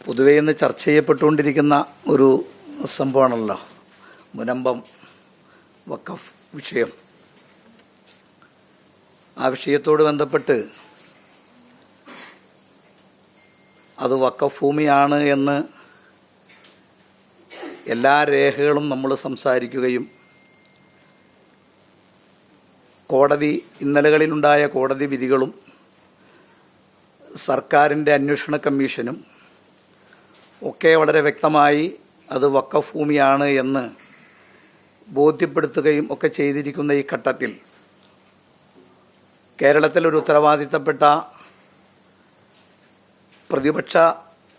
പൊതുവെ ഇന്ന് ചർച്ച ചെയ്യപ്പെട്ടുകൊണ്ടിരിക്കുന്ന ഒരു സംഭവമാണല്ലോ മുനമ്പം വഖഫ് വിഷയം. ആ വിഷയത്തോട് ബന്ധപ്പെട്ട് അത് വഖഫ് ഭൂമിയാണ് എന്ന് എല്ലാ രേഖകളും നമ്മൾ സംസാരിക്കുകയും ഇന്നലകളിലുണ്ടായ കോടതി വിധികളും സർക്കാരിൻ്റെ അന്വേഷണ കമ്മീഷനും ഒക്കെ വളരെ വ്യക്തമായി അത് വഖഫ് ഭൂമിയാണ് എന്ന് ബോധ്യപ്പെടുത്തുകയും ഒക്കെ ചെയ്തിരിക്കുന്ന ഈ ഘട്ടത്തിൽ കേരളത്തിലൊരു ഉത്തരവാദിത്തപ്പെട്ട പ്രതിപക്ഷ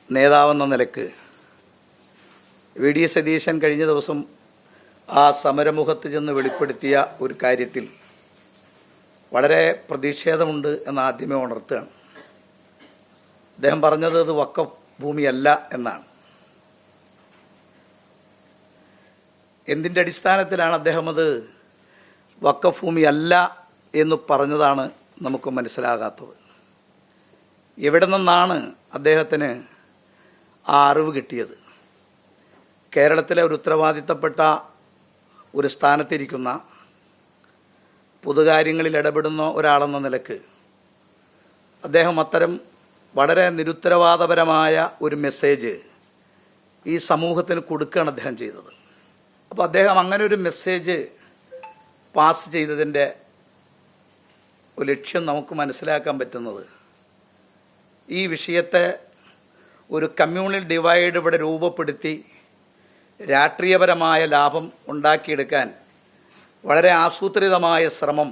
നേതാവെന്ന നിലക്ക് വി ഡി സതീശൻ കഴിഞ്ഞ ദിവസം ആ സമരമുഖത്ത് ചെന്ന് വെളിപ്പെടുത്തിയ ഒരു കാര്യത്തിൽ വളരെ പ്രതിഷേധമുണ്ട് എന്ന് ആദ്യമേ ഉണർത്തുകയാണ്. അദ്ദേഹം പറഞ്ഞത് അത് വഖഫ് ഭൂമിയല്ല എന്നാണ്. എന്തിൻ്റെ അടിസ്ഥാനത്തിലാണ് അദ്ദേഹം അത് വഖഫ് ഭൂമിയല്ല എന്ന് പറഞ്ഞതാണ് നമുക്ക് മനസ്സിലാകാത്തത്. എവിടെ നിന്നാണ് അദ്ദേഹത്തിന് ആ അറിവ് കിട്ടിയത്? കേരളത്തിലെ ഒരു ഉത്തരവാദിത്തപ്പെട്ട ഒരു സ്ഥാനത്തിരിക്കുന്ന പൊതുകാര്യങ്ങളിൽ ഇടപെടുന്ന ഒരാളെന്ന നിലക്ക് അദ്ദേഹം അത്തരം വളരെ നിരുത്തരവാദപരമായ ഒരു മെസ്സേജ് ഈ സമൂഹത്തിന് കൊടുക്കുകയാണ് അദ്ദേഹം ചെയ്തത്. അപ്പോൾ അദ്ദേഹം അങ്ങനെ ഒരു മെസ്സേജ് പാസ് ചെയ്തതിൻ്റെ ഒരു ലക്ഷ്യം നമുക്ക് മനസ്സിലാക്കാൻ പറ്റുന്നത് ഈ വിഷയത്തെ ഒരു കമ്മ്യൂണൽ ഡിവൈഡ് ഇവിടെ രൂപപ്പെടുത്തി രാഷ്ട്രീയപരമായ ലാഭം ഉണ്ടാക്കിയെടുക്കാൻ വളരെ ആസൂത്രിതമായ ശ്രമം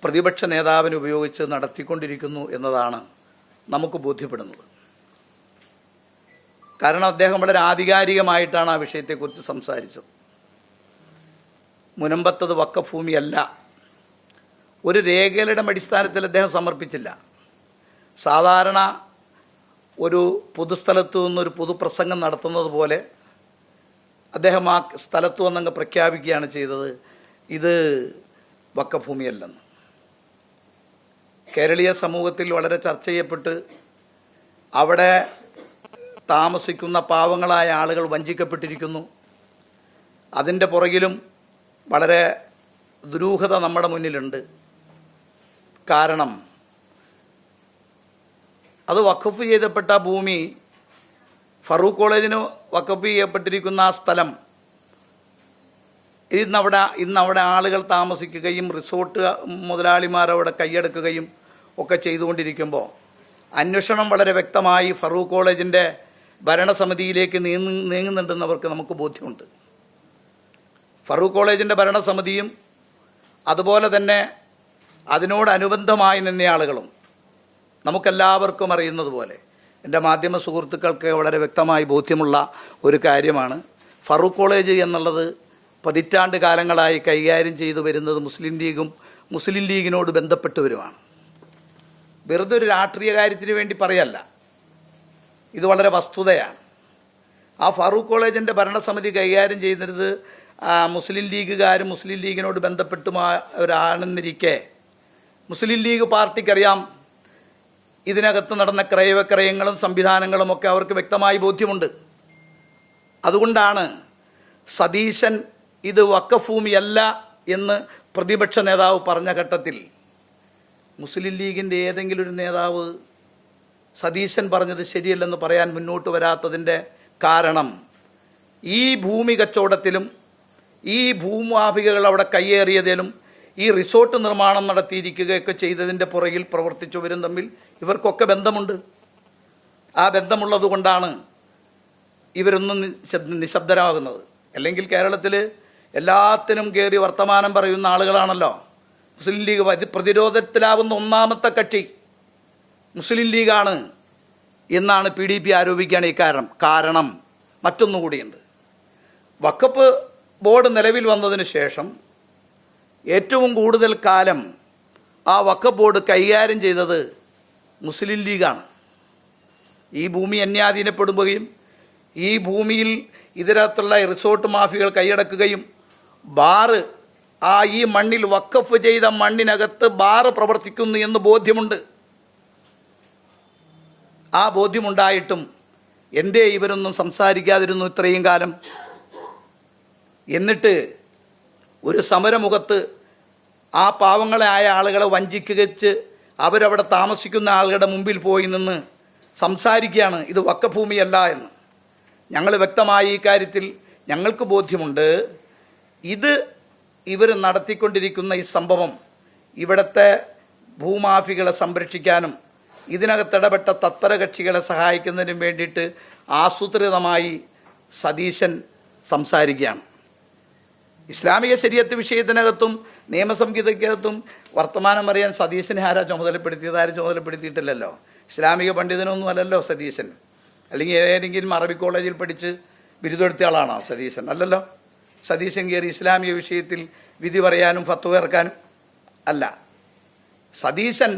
പ്രതിപക്ഷ നേതാവിനെ ഉപയോഗിച്ച് നടത്തിക്കൊണ്ടിരിക്കുന്നു എന്നതാണ് നമുക്ക് ബോധ്യപ്പെടുന്നത്. കാരണം അദ്ദേഹം വളരെ ആധികാരികമായിട്ടാണ് ആ വിഷയത്തെക്കുറിച്ച് സംസാരിച്ചത്. മുനമ്പത്തത് വഖഫ് ഭൂമിയല്ല, ഒരു രേഖയുടെ അടിസ്ഥാനത്തിൽ അദ്ദേഹം സമർപ്പിച്ചില്ല. സാധാരണ ഒരു പൊതുസ്ഥലത്തു നിന്നൊരു പൊതുപ്രസംഗം നടത്തുന്നത് പോലെ അദ്ദേഹം ആ സ്ഥലത്തു വന്നങ്ങ് പ്രഖ്യാപിക്കുകയാണ് ചെയ്തത് ഇത് വഖഫ് ഭൂമിയല്ലെന്ന്. കേരളീയ സമൂഹത്തിൽ വളരെ ചർച്ച ചെയ്യപ്പെട്ട് അവിടെ താമസിക്കുന്ന പാവങ്ങളായ ആളുകൾ വഞ്ചിക്കപ്പെട്ടിരിക്കുന്നു. അതിൻ്റെ പുറകിലും വളരെ ദുരൂഹത നമ്മുടെ മുന്നിലുണ്ട്. കാരണം അത് വഖഫ് ചെയ്യപ്പെട്ട ഭൂമി, ഫറൂഖ് കോളേജിന് വഖഫ് ചെയ്യപ്പെട്ടിരിക്കുന്ന ആ സ്ഥലം ഇന്നവിടെ ആളുകൾ താമസിക്കുകയും റിസോർട്ട് മുതലാളിമാരവിടെ കൈയടക്കുകയും ഒക്കെ ചെയ്തുകൊണ്ടിരിക്കുമ്പോൾ അന്വേഷണം വളരെ വ്യക്തമായി ഫറൂഖ് കോളേജിൻ്റെ ഭരണസമിതിയിലേക്ക് നീങ്ങുന്നുണ്ടെന്നവർക്ക് നമുക്ക് ബോധ്യമുണ്ട്. ഫറൂഖ് കോളേജിൻ്റെ ഭരണസമിതിയും അതുപോലെ തന്നെ അതിനോടനുബന്ധമായി നിന്ന ആളുകളും നമുക്കെല്ലാവർക്കും അറിയുന്നത് പോലെ, എൻ്റെ മാധ്യമ സുഹൃത്തുക്കൾക്ക് വളരെ വ്യക്തമായി ബോധ്യമുള്ള ഒരു കാര്യമാണ്, ഫറൂഖ് കോളേജ് എന്നുള്ളത് പതിറ്റാണ്ട് കാലങ്ങളായി കൈകാര്യം ചെയ്തു വരുന്നത് മുസ്ലിം ലീഗിനോട് ബന്ധപ്പെട്ടവരുമാണ്. വെറുതെ ഒരു രാഷ്ട്രീയ കാര്യത്തിന് വേണ്ടി പറയല്ല, ഇത് വളരെ വസ്തുതയാണ്. ആ ഫറൂഖ് കോളേജിൻ്റെ ഭരണസമിതി കൈകാര്യം ചെയ്യുന്നത് മുസ്ലിം ലീഗുകാരും മുസ്ലിം ലീഗിനോട് ബന്ധപ്പെട്ടുമാണെന്നിരിക്കെ മുസ്ലിം ലീഗ് പാർട്ടിക്കറിയാം ഇതിനകത്ത് നടന്ന ക്രയവിക്രയങ്ങളും സംവിധാനങ്ങളും ഒക്കെ അവർക്ക് വ്യക്തമായി ബോധ്യമുണ്ട്. അതുകൊണ്ടാണ് സതീശൻ ഇത് വഖഫ് ഭൂമിയല്ല എന്ന് പ്രതിപക്ഷ നേതാവ് പറഞ്ഞ ഘട്ടത്തിൽ മുസ്ലിം ലീഗിൻ്റെ ഏതെങ്കിലും ഒരു നേതാവ് സതീശൻ പറഞ്ഞത് ശരിയല്ലെന്ന് പറയാൻ മുന്നോട്ട് വരാത്തതിൻ്റെ കാരണം ഈ ഭൂമി കച്ചവടത്തിലും ഈ ഭൂമാഫികകൾ അവിടെ കയ്യേറിയതിലും ഈ റിസോർട്ട് നിർമ്മാണം നടത്തിയിരിക്കുകയൊക്കെ ചെയ്തതിൻ്റെ പുറകിൽ പ്രവർത്തിച്ചവരും തമ്മിൽ ഇവർക്കൊക്കെ ബന്ധമുണ്ട്. ആ ബന്ധമുള്ളത് കൊണ്ടാണ് ഇവരൊന്നും നിശബ്ദരാകുന്നത്. അല്ലെങ്കിൽ കേരളത്തിൽ എല്ലാത്തിനും കയറി വർത്തമാനം പറയുന്ന ആളുകളാണല്ലോ മുസ്ലിം ലീഗ്. പ്രതിരോധത്തിലാവുന്ന ഒന്നാമത്തെ കക്ഷി മുസ്ലിം ലീഗാണ് എന്നാണ് PDP ആരോപിക്കുകയാണ്. ഈ കാരണം മറ്റൊന്നുകൂടിയുണ്ട്. വഖഫ് ബോർഡ് നിലവിൽ വന്നതിന് ശേഷം ഏറ്റവും കൂടുതൽ കാലം ആ വഖഫ് ബോർഡ് കൈകാര്യം ചെയ്തത് മുസ്ലിം ലീഗാണ്. ഈ ഭൂമി അന്യാധീനപ്പെടുകയും ഈ ഭൂമിയിൽ ഇതിനകത്തുള്ള റിസോർട്ട് മാഫിയകൾ കൈയടക്കുകയും ഈ മണ്ണിൽ വഖഫ് ചെയ്ത മണ്ണിനകത്ത് ബാർ പ്രവർത്തിക്കുന്നു എന്ന് ബോധ്യമുണ്ട്. ആ ബോധ്യമുണ്ടായിട്ടും എന്തേ ഇവരൊന്നും സംസാരിക്കാതിരുന്നു ഇത്രയും കാലം? എന്നിട്ട് ഒരു സമരമുഖത്ത് ആ പാവങ്ങളായ ആളുകളെ വഞ്ചിച്ച് അവരവിടെ താമസിക്കുന്ന ആളുകളുടെ മുമ്പിൽ പോയി നിന്ന് സംസാരിക്കുകയാണ് ഇത് വഖഫ് ഭൂമിയല്ല എന്ന്. ഞങ്ങൾ വ്യക്തമായി ഈ കാര്യത്തിൽ ഞങ്ങൾക്ക് ബോധ്യമുണ്ട്. ഇത് ഇവർ നടത്തിക്കൊണ്ടിരിക്കുന്ന ഈ സംഭവം ഇവിടുത്തെ ഭൂമാഫികളെ സംരക്ഷിക്കാനും ഇതിനകത്തിടപെട്ട തത്പര കക്ഷികളെ സഹായിക്കുന്നതിനും വേണ്ടിയിട്ട് ആസൂത്രിതമായി സതീശൻ സംസാരിക്കുകയാണ്. ഇസ്ലാമിക ശരീഅത്ത് വിഷയത്തിനകത്തും നിയമസംഹിതയ്ക്കകത്തും വർത്തമാനം പറയാൻ സതീശനെ ആരാ ചുമതലപ്പെടുത്തിയത്? ആരും ചുമതലപ്പെടുത്തിയിട്ടില്ലല്ലോ. ഇസ്ലാമിക പണ്ഡിതനൊന്നും അല്ലല്ലോ സതീശൻ. അല്ലെങ്കിൽ ഏതെങ്കിലും അറബി കോളേജിൽ പഠിച്ച് ബിരുദെടുത്ത ആളാണോ സതീശൻ? അല്ലല്ലോ. സതീശൻ കയറി ഇസ്ലാമിക വിഷയത്തിൽ വിധി പറയാനും ഫത്വ ഇറക്കാനും അല്ല. സതീശൻ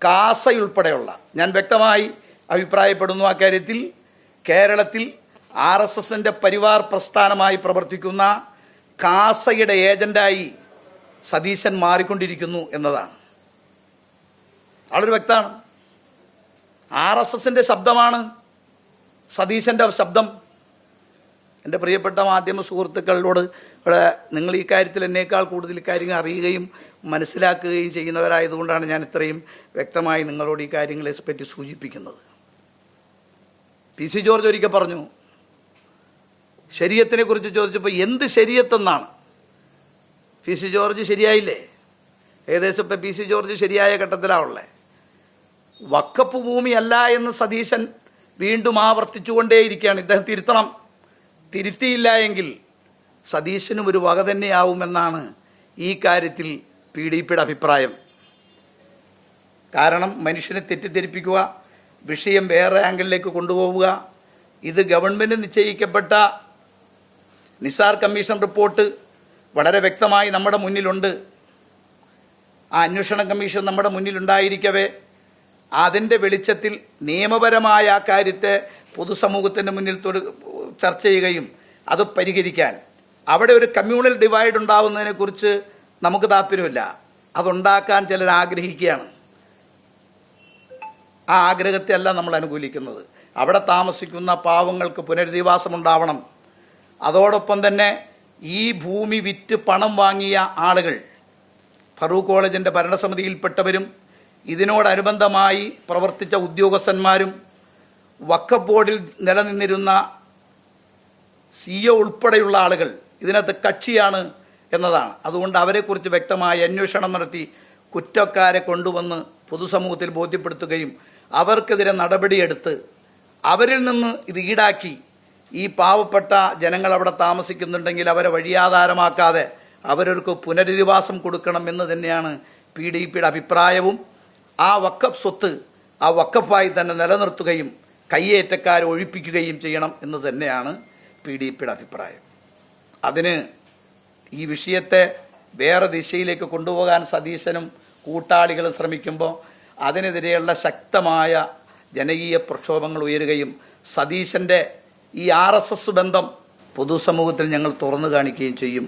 കാസയുൾപ്പെടെയുള്ള, ഞാൻ വ്യക്തമായി അഭിപ്രായപ്പെടുന്നു അക്കാര്യത്തിൽ, കേരളത്തിൽ RSSന്റെ പരിവാർ പ്രസ്ഥാനമായി പ്രവർത്തിക്കുന്ന കാസയുടെ ഏജന്റായി സതീശൻ മാറിക്കൊണ്ടിരിക്കുന്നു എന്നതാണ്. വളരെ വ്യക്തമാണ്. RSSന്റെ ശബ്ദമാണ് സതീശൻ്റെ ശബ്ദം. എൻ്റെ പ്രിയപ്പെട്ട മാധ്യമ സുഹൃത്തുക്കളോട് നിങ്ങൾ ഈ കാര്യത്തിൽ എന്നേക്കാൾ കൂടുതൽ കാര്യങ്ങൾ അറിയുകയും മനസ്സിലാക്കുകയും ചെയ്യുന്നവരായതുകൊണ്ടാണ് ഞാൻ ഇത്രയും വ്യക്തമായി നിങ്ങളോട് ഈ കാര്യങ്ങളെ പറ്റി സൂചിപ്പിക്കുന്നത്. PC ജോർജ് ഒരിക്കൽ പറഞ്ഞു, ശരീഅത്തിനെ കുറിച്ച് ചോദിച്ചപ്പോൾ എന്ത് ശരീഅത്തെന്നാണ്. PC George ശരിയായില്ലേ? ഏകദേശം ഇപ്പം PC ജോർജ് ശരിയായ ഘട്ടത്തിലാണുള്ളത്. വഖഫ് ഭൂമിയല്ല എന്ന് സതീശൻ വീണ്ടും ആവർത്തിച്ചുകൊണ്ടേയിരിക്കുകയാണ്. ഇദ്ദേഹം തിരുത്തണം. തിരുത്തിയില്ല എങ്കിൽ സതീശനും ഒരു വക തന്നെയാവുമെന്നാണ് ഈ കാര്യത്തിൽ PDPയുടെ അഭിപ്രായം. കാരണം മനുഷ്യനെ തെറ്റിദ്ധരിപ്പിക്കുക, വിഷയം വേറെ ആംഗിളിലേക്ക് കൊണ്ടുപോവുക, ഇത് ഗവൺമെൻറ് നിശ്ചയിക്കപ്പെട്ട നിസാർ കമ്മീഷൻ റിപ്പോർട്ട് വളരെ വ്യക്തമായി നമ്മുടെ മുന്നിലുണ്ട്. ആ അന്വേഷണ കമ്മീഷൻ നമ്മുടെ മുന്നിലുണ്ടായിരിക്കവേ അതിൻ്റെ വെളിച്ചത്തിൽ നിയമപരമായ ആ കാര്യത്തെ പൊതുസമൂഹത്തിൻ്റെ മുന്നിൽ ചർച്ച ചെയ്യുകയും അത് പരിഹരിക്കാൻ, അവിടെ ഒരു കമ്മ്യൂണൽ ഡിവൈഡ് ഉണ്ടാവുന്നതിനെക്കുറിച്ച് നമുക്ക് താല്പര്യമില്ല. അതുണ്ടാക്കാൻ ചിലർ ആഗ്രഹിക്കുകയാണ്. ആ ആഗ്രഹത്തെ അല്ല നമ്മൾ അനുകൂലിക്കുന്നത്. അവിടെ താമസിക്കുന്ന പാവങ്ങൾക്ക് പുനരധിവാസം ഉണ്ടാവണം. അതോടൊപ്പം തന്നെ ഈ ഭൂമി വിറ്റ് പണം വാങ്ങിയ ആളുകൾ, ഫറൂഖ് കോളേജിൻ്റെ ഭരണസമിതിയിൽപ്പെട്ടവരും ഇതിനോടനുബന്ധമായി പ്രവർത്തിച്ച ഉദ്യോഗസ്ഥന്മാരും വഖഫ് ബോർഡിൽ നിലനിന്നിരുന്ന CEO ഉൾപ്പെടെയുള്ള ആളുകൾ ഇതിനകത്ത് കക്ഷിയാണ് എന്നതാണ്. അതുകൊണ്ട് അവരെക്കുറിച്ച് വ്യക്തമായ അന്വേഷണം നടത്തി കുറ്റക്കാരെ കൊണ്ടുവന്ന് പൊതുസമൂഹത്തിൽ ബോധ്യപ്പെടുത്തുകയും അവർക്കെതിരെ നടപടിയെടുത്ത് അവരിൽ നിന്ന് ഇത് ഈടാക്കി ഈ പാവപ്പെട്ട ജനങ്ങൾ അവിടെ താമസിക്കുന്നുണ്ടെങ്കിൽ അവരെ വഴിയാധാരമാക്കാതെ അവരവർക്ക് പുനരധിവാസം കൊടുക്കണം എന്ന് തന്നെയാണ് PDPയുടെ അഭിപ്രായവും. ആ വഖഫ് സ്വത്ത് ആ വഖഫായി തന്നെ നിലനിർത്തുകയും കയ്യേറ്റക്കാരെ ഒഴിപ്പിക്കുകയും ചെയ്യണം എന്ന് തന്നെയാണ് PDPയുടെ അഭിപ്രായം. അതിന് ഈ വിഷയത്തെ വേറെ ദിശയിലേക്ക് കൊണ്ടുപോകാൻ സതീശനും കൂട്ടാളികളും ശ്രമിക്കുമ്പോൾ അതിനെതിരെയുള്ള ശക്തമായ ജനകീയ പ്രക്ഷോഭങ്ങൾ ഉയരുകയും സതീശൻ്റെ ഈ RSS ബന്ധം പൊതുസമൂഹത്തിൽ ഞങ്ങൾ തുറന്നു കാണിക്കുകയും ചെയ്യും.